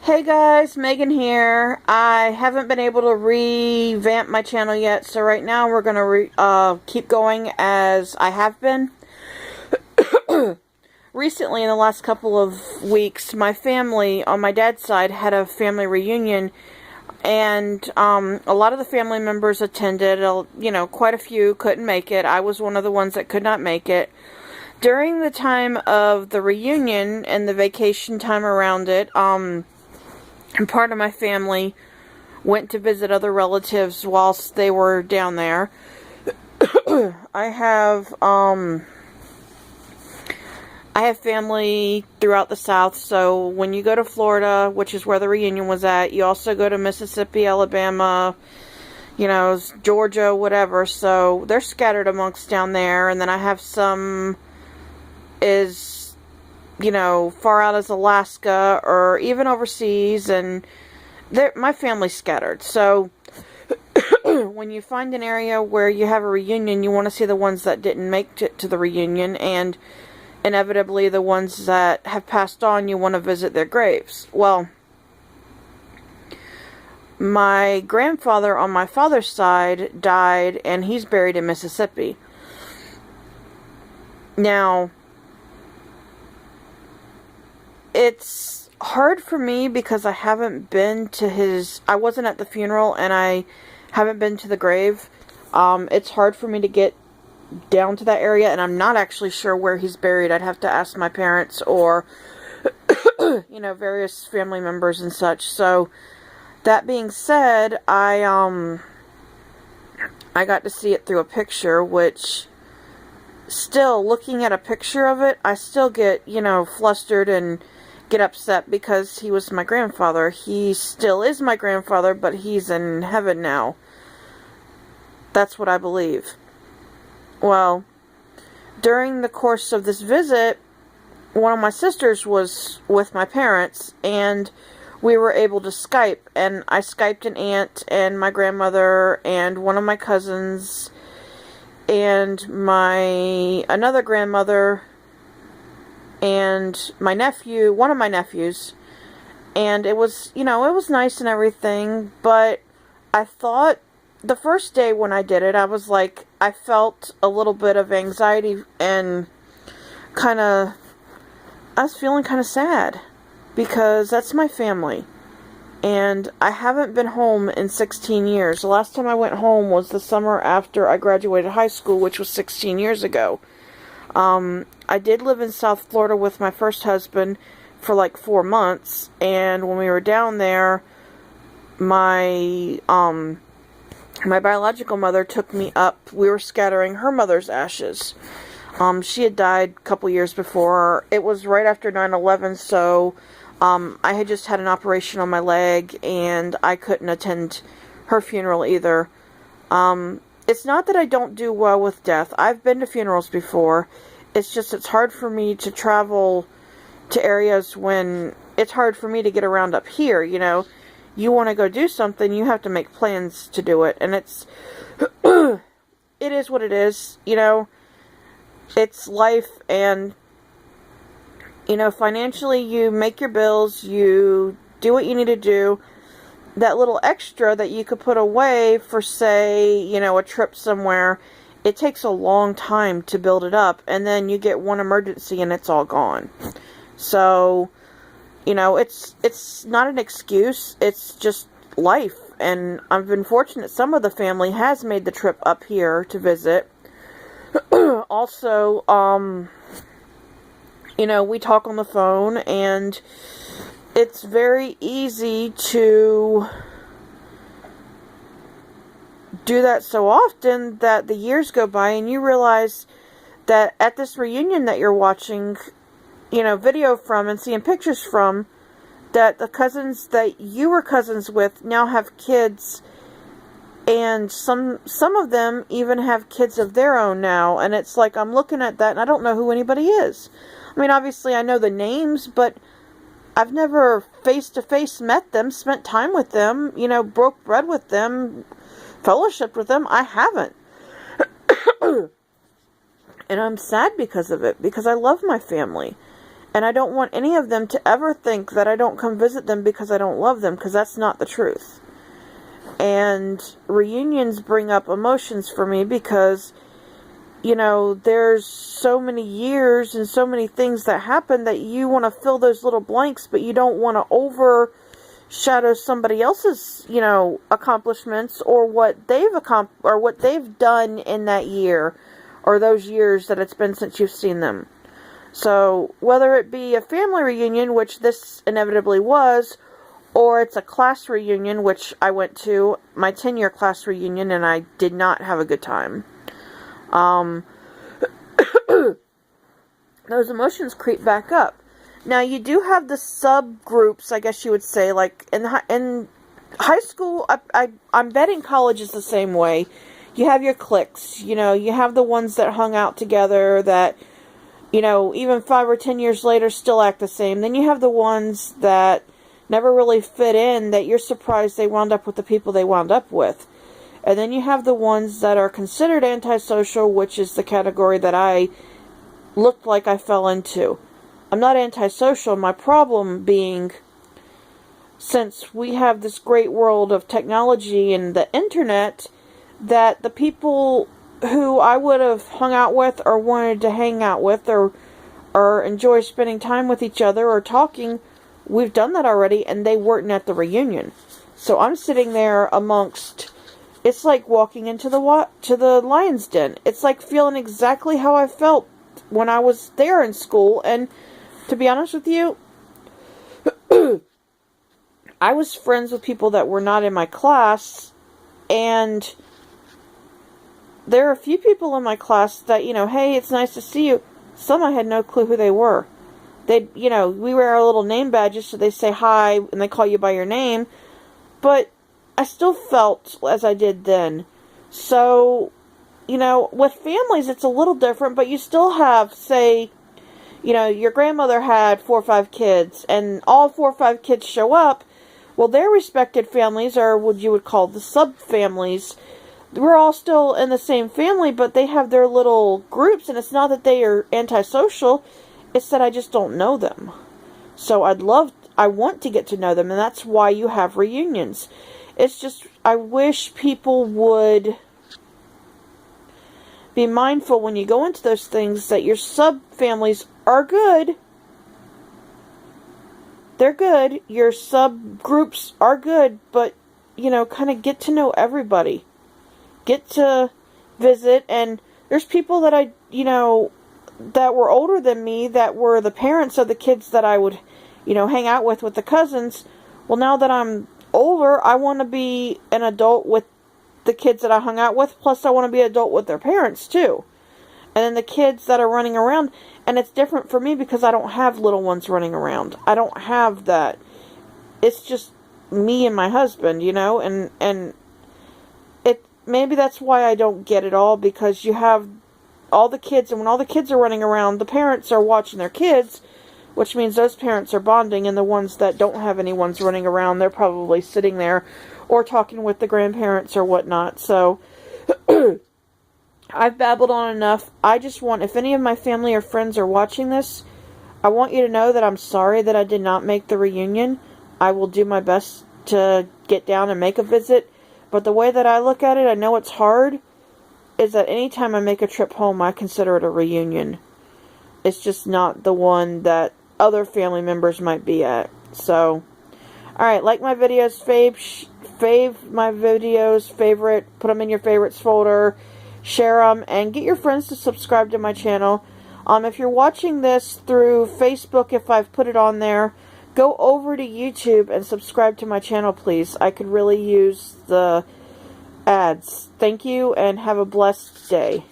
Hey guys, Megan here. I haven't been able to revamp my channel yet, so right now we're gonna keep going as I have been. Recently, in the last couple of weeks, my family on my dad's side had a family reunion, and a lot of the family members attended. Quite a few couldn't make it. I was one of the ones that could not make it. During the time of the reunion and the vacation time around it, and part of my family went to visit other relatives whilst they were down there. I have family throughout the South, so when you go to Florida, which is where the reunion was at, you also go to Mississippi, Alabama, Georgia, whatever, so they're scattered amongst down there, and then I have some far out as Alaska or even overseas, and my family's scattered. So when you find an area where you have a reunion, you want to see the ones that didn't make it to the reunion, and inevitably the ones that have passed on, you want to visit their graves. Well, my grandfather on my father's side died, and he's buried in Mississippi. Now, it's hard for me because I haven't been to I wasn't at the funeral, and I haven't been to the grave. It's hard for me to get down to that area, and I'm not actually sure where he's buried. I'd have to ask my parents or, various family members and such. So, that being said, I got to see it through a picture, which, still, looking at a picture of it, I still get, flustered and get upset because he was my grandfather. He still is my grandfather, but he's in heaven now. That's what I believe. Well, during the course of this visit, one of my sisters was with my parents, and we were able to Skype, and I Skyped an aunt and my grandmother and one of my cousins and another grandmother and my nephew, one of my nephews, and it was, it was nice and everything, but I thought the first day when I did it, I was like, I felt a little bit of anxiety and I was feeling kind of sad, because that's my family, and I haven't been home in 16 years. The last time I went home was the summer after I graduated high school, which was 16 years ago. I did live in South Florida with my first husband for like 4 months, and when we were down there, my biological mother took me up. We were scattering her mother's ashes. She had died a couple years before. It was right after 9/11, so I had just had an operation on my leg, and I couldn't attend her funeral either. It's not that I don't do well with death. I've been to funerals before. It's just it's hard for me to travel to areas when it's hard for me to get around up here, You want to go do something, you have to make plans to do it. And it is what it is, It's life, and, financially you make your bills, you do what you need to do. That little extra that you could put away for, say, a trip somewhere, it takes a long time to build it up, and then you get one emergency and it's all gone. So, it's not an excuse, it's just life, and I've been fortunate some of the family has made the trip up here to visit. Also, we talk on the phone, and it's very easy to do that so often that the years go by and you realize that at this reunion that you're watching, video from and seeing pictures from, that the cousins that you were cousins with now have kids, and some of them even have kids of their own now, and it's like I'm looking at that and I don't know who anybody is. I mean, obviously I know the names, but I've never face-to-face met them, spent time with them, broke bread with them, fellowshiped with them. I haven't. And I'm sad because of it, because I love my family. And I don't want any of them to ever think that I don't come visit them because I don't love them, because that's not the truth. And reunions bring up emotions for me because, you know, there's so many years and so many things that happen that you want to fill those little blanks, but you don't want to overshadow somebody else's, you know, accomplishments or what they've done in that year or those years that it's been since you've seen them. So, whether it be a family reunion, which this inevitably was, or it's a class reunion, which I went to, my 10-year class reunion, and I did not have a good time. Those emotions creep back up. Now, you do have the subgroups, I guess you would say, like, in high school, I'm betting college is the same way. You have your cliques, you know, you have the ones that hung out together that, you know, even 5 or 10 years later still act the same. Then you have the ones that never really fit in, that you're surprised they wound up with the people they wound up with. And then you have the ones that are considered antisocial, which is the category that I looked like I fell into. I'm not antisocial. My problem being, since we have this great world of technology and the internet, that the people who I would have hung out with or wanted to hang out with or enjoy spending time with each other or talking, we've done that already, and they weren't at the reunion. So I'm sitting there amongst, it's like walking into the lion's den. It's like feeling exactly how I felt when I was there in school. And to be honest with you, I was friends with people that were not in my class, and there are a few people in my class that, you know, hey, it's nice to see you. Some I had no clue who they were. They, you know, we wear our little name badges, so they say hi, and they call you by your name. But I still felt as I did then. So, you know, with families, it's a little different, but you still have, say, you know, your grandmother had 4 or 5 kids, and all 4 or 5 kids show up. Well, their respected families are what you would call the sub-families. We're all still in the same family, but they have their little groups, and it's not that they are antisocial, it's that I just don't know them. So I want to get to know them, and that's why you have reunions. It's just, I wish people would be mindful when you go into those things that your sub-families are good. They're good. Your subgroups are good, but, you know, kind of get to know everybody. Get to visit, and there's people that you know, that were older than me, that were the parents of the kids that I would, you know, hang out with the cousins. Well, now that I'm older, I want to be an adult with the kids that I hung out with, plus I want to be an adult with their parents, too. And then the kids that are running around, and it's different for me because I don't have little ones running around. I don't have that. It's just me and my husband, you know, and maybe that's why I don't get it all, because you have all the kids, and when all the kids are running around, the parents are watching their kids, which means those parents are bonding, and the ones that don't have anyone's running around, they're probably sitting there or talking with the grandparents or whatnot. So I've babbled on enough. I just want, if any of my family or friends are watching this, I want you to know that I'm sorry that I did not make the reunion. I will do my best to get down and make a visit. But the way that I look at it, I know it's hard, is that anytime I make a trip home, I consider it a reunion. It's just not the one that other family members might be at. So, alright, like my videos, fave my videos, favorite, put them in your favorites folder, share them, and get your friends to subscribe to my channel. If you're watching this through Facebook, if I've put it on there, go over to YouTube and subscribe to my channel, please. I could really use the ads. Thank you, and have a blessed day.